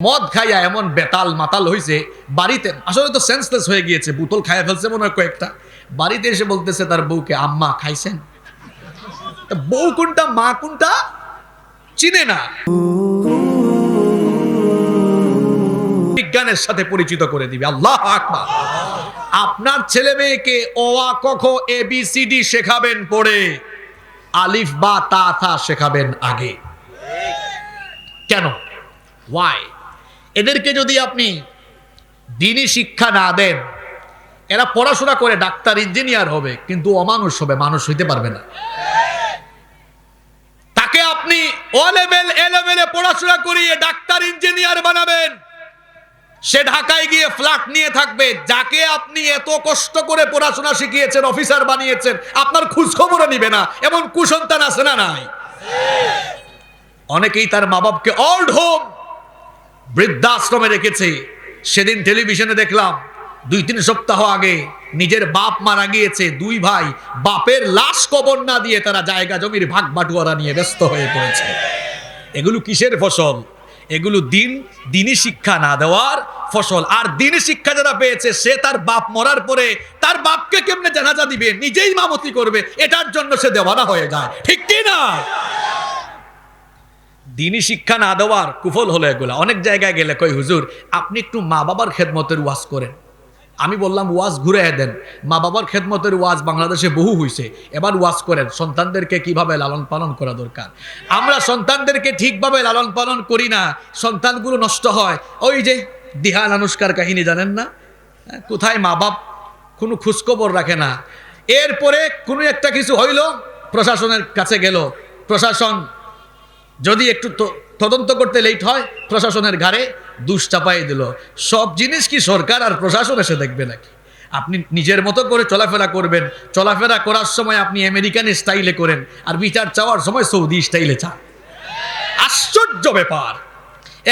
মদ খাইয়া এমন বেতাল মাতাল হইছে বাড়িতে, আসলে তো সেন্সলেস হয়ে গিয়েছে, বোতল খাইয়া ফেলছে মনে হয় কয়েকটা। বাড়িতে এসে বলতেছে তার বউকে, আম্মা খাইছেন? বউ কোনটা মা কোনটা চিনে না। বিজ্ঞানের সাথে পরিচিত করে দিবে। আল্লাহ আকবার। আপনার ছেলে মেয়েকে অ আ ক খ এ বি সি ডি শেখাবেন পড়ে, আলিফ বা তা থা শেখাবেন আগে। কেন? ওয়াই? এদেরকে যদি আপনি দ্বীনি শিক্ষা না দেন, এরা পড়াশোনা করে ডাক্তার ইঞ্জিনিয়ার হবে কিন্তু অমানুষ হবে, মানুষ হইতে পারবে না। তাকে আপনি ও লেভেল এ লেভেলে পড়াশোনা করিয়ে ডাক্তার ইঞ্জিনিয়ার বানাবেন, সে ঢাকায় গিয়ে ফ্ল্যাট নিয়ে থাকবে। যাকে আপনি এত কষ্ট করে পড়াশোনা শিখিয়েছেন, অফিসার বানিয়েছেন, আপনার খোঁজ খবরও নিবে না। এমন কুসন্তান আছে না নাই? অনেকেই তার মা বাপকে ওল্ড হোম, বৃদ্ধাশ্রমে রেখেছে। সেদিন টেলিভিশনে দেখলাম 2-3 সপ্তাহ আগে নিজের বাপ মারা গিয়েছে, দুই ভাই বাপের লাশ কবর না দিয়ে তারা জায়গা জমির ভাগ বাটোয়ারা নিয়ে ব্যস্ত হয়ে পড়েছে। এগুলো কিসের ফসল? এগুলো দ্বীনি শিক্ষা না দেওয়ার ফসল। আর দ্বীনি শিক্ষা যারা পেয়েছে, সে তার বাপ মরার পরে তার বাপকে কেমনে জানাজা দিবে, নিজেই ইমামতি করবে, এটার জন্য সে দেওয়ানা হয়ে যায়। ঠিক কি না? দ্বীনি শিক্ষা না দেওয়ার কুফল হলো এগুলা। অনেক জায়গায় গেলে কই, হুজুর আপনি একটু মা বাবার খেদমতের ওয়াজ করেন। আমি বললাম, ওয়াজ ঘুরে দেন। মা বাবার খেদমতের ওয়াজ বাংলাদেশে বহু হইছে, এবার ওয়াজ করেন সন্তানদেরকে কিভাবে লালন পালন করা দরকার। আমরা সন্তানদেরকে ঠিকভাবে লালন পালন করি না, সন্তানগুলো নষ্ট হয়। ওই যে দিহান আনুষ্কার কাহিনী জানেন না? কোথায় মা বাপ কোনো খোঁজখবর রাখে না। এরপরে কোনো একটা কিছু হইল, প্রশাসনের কাছে গেল, প্রশাসন যদি একটু তদন্ত করতে লেট হয়, প্রশাসনের ঘাড়ে দুষ চাপাই দিল। সব জিনিস কি সরকার আর প্রশাসন এসে দেখবে নাকি? আপনি নিজের মতো করে চলাফেরা করবেন, চলাফেরা করার সময় আপনি আমেরিকান স্টাইলে করেন, আর বিচার চাওয়ার সময় সৌদি স্টাইলে চান। আশ্চর্য ব্যাপার।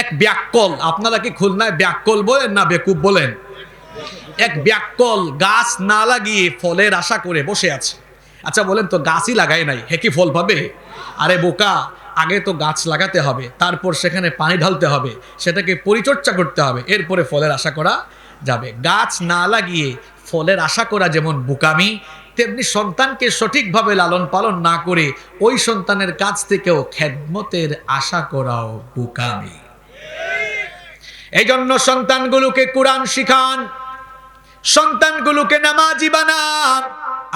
এক ব্যাককল, আপনারা কি খুলনায় ব্যাককল বলেন না বেকুব বলেন? এক ব্যাককল গাছ না লাগিয়ে ফলের আশা করে বসে আছে। আচ্ছা বলেন তো, গাছই লাগায় নাই, হে কি ফল পাবে? আরে বোকা, আগে তো গাছ লাগাতে হবে, তারপর সেখানে পানি ঢালতে হবে, সেটাকে পরিচর্যা করতে হবে, এরপরে ফলের আশা করা যাবে। গাছ না লাগিয়ে ফলের আশা করা যেমন বোকামি, তেমনি সন্তানকে সঠিকভাবে লালন পালন না করে ওই সন্তানের কাছ থেকেও খেদমতের আশা করাও বোকামি। এই জন্য সন্তানগুলোকে কোরআন শিখান, সন্তানগুলোকে নামাজি বানান।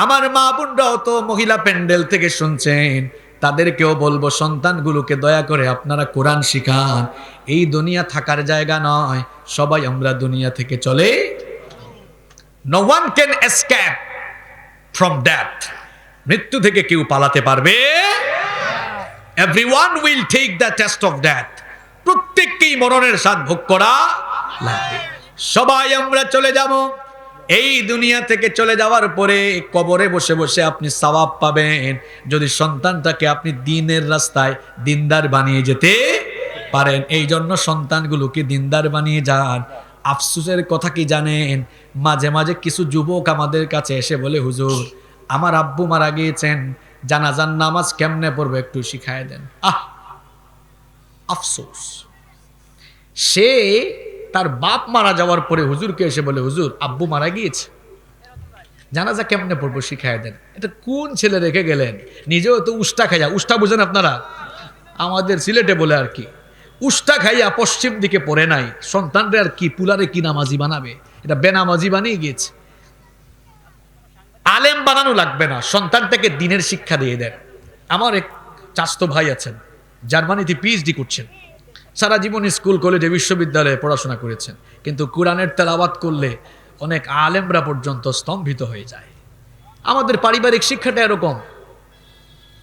আমার মা বোনরাও তো মহিলা প্যান্ডেল থেকে শুনছেন, তাদেরকেও বলবো সন্তানগুলোকে দয়া করে আপনারা কোরআন শিখান। এই দুনিয়া থাকার জায়গা নয়, সবাই আমরা দুনিয়া থেকে চলে। No one can escape from death. মৃত্যু থেকে কেউ পালাতে পারবে? Everyone will take the test of death. প্রত্যেককেই মরণের স্বাদ ভোগ করা লাগবে। সবাই আমরা চলে যাব। এই দুনিয়া থেকে চলে যাওয়ার পরে কবরে বসে বসে আপনি সওয়াব পাবেন, যদি সন্তানটাকে আপনি দ্বীনের রাস্তায় দিনদার বানিয়ে যেতে পারেন। এই জন্য সন্তানগুলোকে দিনদার বানিয়ে যান। আফসোসের কথা কি জানেন? মাঝে মাঝে কিছু যুবক আমাদের কাছে এসে বলে, হুজুর আমার আব্বু মারা গিয়েছেন, জানাজার নামাজ কেমনে পড়বে একটু শিখায় দেন। আফসোস, সে তার বাপ মারা যাওয়ার পরে হুজুরকে এসে বলে, হুজুর আব্বু মারা গিয়েছে, জানাজা কেমনে পড়বো শিখায় দেন। এটা কোন ছেলে রেখে গেলেন? নিজেও তো উষ্টা খাইয়া, উষ্টা বুঝেন আপনারা? আমাদের সিলেটে বলে আর কি, উষ্টা খাইয়া পশ্চিম দিকে পড়ে নাই, সন্তানরে আর কি পুলারে কি নামাজি বানাবে? এটা বেনামাজি বানিয়ে গিয়েছে। আলেম বানানো লাগবে না, সন্তানটাকে দ্বীনের শিক্ষা দিয়ে দেন। আমার এক চাচতো ভাই আছেন, জার্মানিতে পিএইচডি করছেন, সারা জীবন স্কুল কলেজে বিশ্ববিদ্যালয়ে পড়াশোনা করেছেন, কিন্তু কোরআনের তেলাওয়াত করলে অনেক আলেমরা পর্যন্ত স্তম্ভিত হয়ে যায়। আমাদের পারিবারিক শিক্ষাটা এরকম।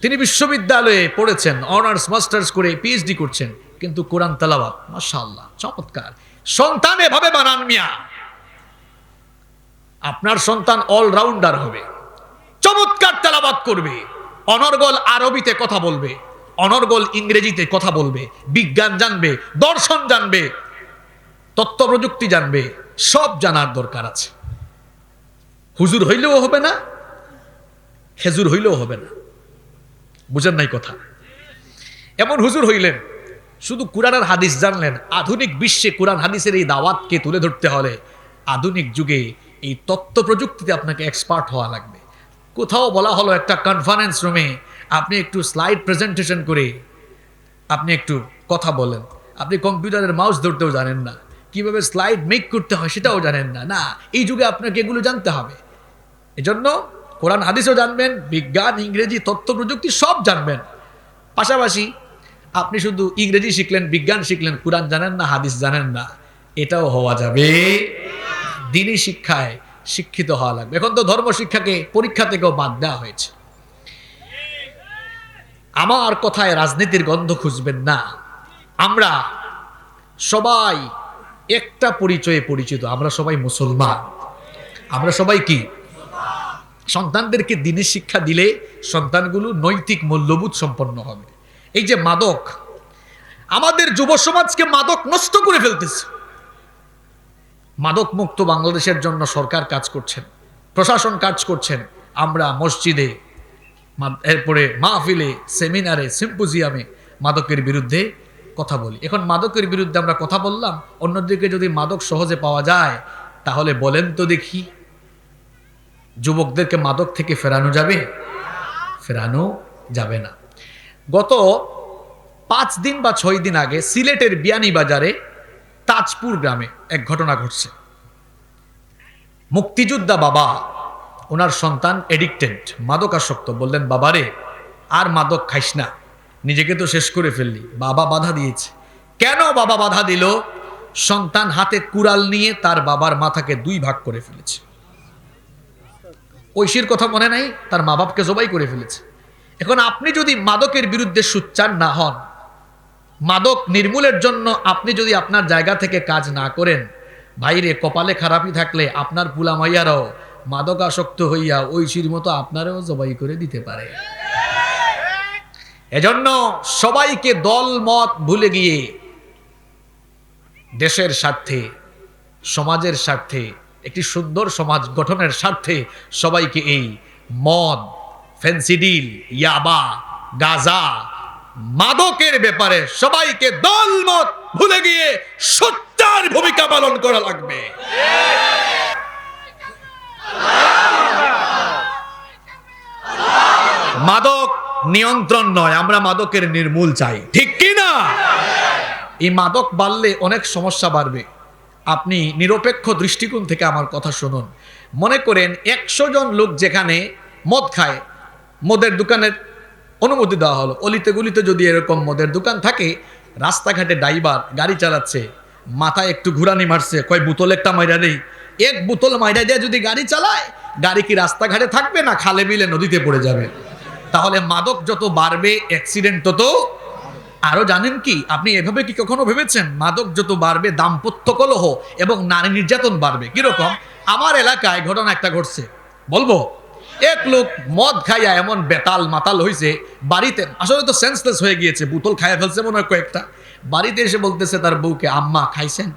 তিনি বিশ্ববিদ্যালয়ে পড়েছেন, অনার্স মাস্টার্স করে পিএইচডি করছেন, কিন্তু কোরআন তেলাওয়াত মাশাআল্লাহ চমৎকার। সন্তান এভাবে বানান মিয়া, আপনার সন্তান অলরাউন্ডার হবে, চমৎকার তেলাওয়াত করবে, অনর্গল আরবিতে কথা বলবে, অনর্গল ইংরেজিতে কথা বলবে, বিজ্ঞান জানবে, দর্শন জানবে, তথ্য প্রযুক্তি জানবে, সব জানার দরকার আছে। হুজুর হইলেও হবে না, খেজুর হইলেও হবে না। বুঝেন নাই কথা? এমন হুজুর হইলেন শুধু কোরআন আর হাদিস জানলেন। আধুনিক বিশ্বে কোরআন হাদিসের এই দাওয়াতকে তুলে ধরতে হলে আধুনিক যুগে এই তথ্য প্রযুক্তিতে আপনাকে এক্সপার্ট হওয়া লাগবে। কোথাও বলা হলো একটা কনফারেন্স রুমে আপনি একটু স্লাইড প্রেজেন্টেশন করে আপনি একটু কথা বলেন, আপনি কম্পিউটারের মাউস ধরতেও জানেন না, কিভাবে স্লাইড মেক করতে হয় সেটাও জানেন না। না, এই যুগে আপনাকে এগুলো জানতে হবে। এজন্য কোরআন হাদিসও জানবেন, বিজ্ঞান, ইংরেজি, তথ্য প্রযুক্তি সব জানবেন। পাশাপাশি আপনি শুধু ইংরেজি শিখলেন, বিজ্ঞান শিখলেন, কোরআন জানেন না, হাদিস জানেন না, এটাও হওয়া যাবে। দ্বীনি শিক্ষায় শিক্ষিত হওয়া লাগবে। এখন তো ধর্ম শিক্ষাকে পরীক্ষা থেকেও বাদ দেওয়া হয়েছে। আমার কথায় রাজনীতির গন্ধ খুঁজবেন না। আমরা সবাই একটা পরিচয়ে পরিচিত, আমরা সবাই মুসলমান। আমরা সবাই কি? সন্তানদেরকে দ্বীনি শিক্ষা দিলে সন্তানগুলো নৈতিক মূল্যবোধ সম্পন্ন হবে। এই যে মাদক, আমাদের যুব সমাজকে মাদক নষ্ট করে ফেলতেছে। মাদক মুক্ত বাংলাদেশের জন্য সরকার কাজ করছেন, প্রশাসন কাজ করছেন। আমরা মসজিদে, এরপরে মাহফিলে, সেমিনারে, সিম্পোজিয়ামে মাদকের বিরুদ্ধে কথা বলি। এখন মাদকের বিরুদ্ধে আমরা কথা বললাম, অন্যদিকে যদি মাদক সহজে পাওয়া যায় তাহলে বলেন তো দেখি, যুবকদেরকে মাদক থেকে ফেরানো যাবে? ফেরানো যাবে না। গত 5 দিন বা 6 দিন আগে সিলেটের বিয়ানীবাজারে তাজপুর গ্রামে এক ঘটনা ঘটছে। মুক্তিযোদ্ধা বাবা, ওনার সন্তান এডিক্টেড, মাদকাসক্ত। বললেন, বাবারে আর মাদক খাইস না, নিজেকে তো শেষ করে ফেললি। বাবা বাধা দিয়েছে। কেন বাবা বাধা দিল? সন্তান হাতে কুড়াল নিয়ে তার বাবার মাথাকে 2 ভাগ করে ফেলেছে। ঐশীর কথা মনে নাই, তার মা বাপকে জবাই করে ফেলেছে। এখন আপনি যদি মাদকের বিরুদ্ধে সোচ্চার না হন, মাদক নির্মূলের জন্য আপনি যদি আপনার জায়গা থেকে কাজ না করেন, ভাইরে কপালে খারাপই থাকলে আপনার পুলা মাইয়ারাও মাদকাসক্ত হইয়া ঐশীর মতো আপনারও জবাই করে দিতে পারে। এজন্য সবাইকে দল মত ভুলে গিয়ে দেশের স্বার্থে, সমাজের স্বার্থে, একটি সুন্দর সমাজ গঠনের স্বার্থে সবাইকে এই মদ, ফেন্সিডিল, ইয়াবা, গাঁজা, মাদকের ব্যাপারে সবাইকে দলমত ভুলে গিয়ে সোচ্চার ভূমিকা পালন করা লাগবে। মাদক নিয়ন্ত্রণ নয়, আমরা মাদকের নির্মূল চাই, ঠিক কি না? এই মাদক বাড়লে অনেক সমস্যা বাড়বে। আপনি নিরপেক্ষ দৃষ্টিকোণ থেকে আমার কথা শুনুন। মনে করেন 100 জন লোক যেখানে মদ খায়, মদের দোকানের অনুমতি দেওয়া হলো। অলিতে গলিতে যদি এরকম মদের দোকান থাকে, রাস্তাঘাটে ড্রাইভার গাড়ি চালাচ্ছে, মাথায় একটু ঘুরানি মারছে, কয় বোতল একটা মাইরা দেই, 1 বোতল মাইরা দিয়ে যদি গাড়ি চালায়, গাড়ি কি রাস্তাঘাটে থাকবে না খালে বিলে নদীতে পড়ে যাবে? তাহলে মাদক যত বাড়বে অ্যাক্সিডেন্ট তত। আরো জানেন কি, আপনি এভাবে কি কখনো ভেবেছেন মাদক যত বাড়বে দাম্পত্য কলহ এবং নারী নির্যাতন বাড়বে? কিরকম? আমার এলাকায় ঘটনা একটা ঘটছে, বলবো। এক লোক মদ খাইয়া এমন বেতাল মাতাল হয়েছে, বাড়িতে আসলে তো সেন্সলেস হয়ে গিয়েছে, বোতল খাইয়া ফেলছে মনে হয় কয়েকটা। বাড়িতে এসে বলতেছে তার বউকে, আম্মা খাইছেন?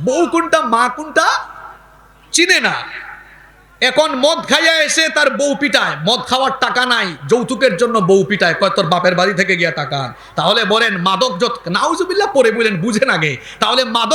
বউ কোনটা মা কোনটা চিনে না। এখন মদ খাইয়া এসে তার বউ পিটায়, মদ খাওয়ার টাকা নাই, যৌতুকের জন্য বউ পিটায়, কয় তোর বাপের বাড়ি থেকে গিয়া টাকা আন। তাহলে বলেন মাদক যত, নাউজুবিল্লাহ পরে বলেন বুঝেন আগে, তাহলে মাদক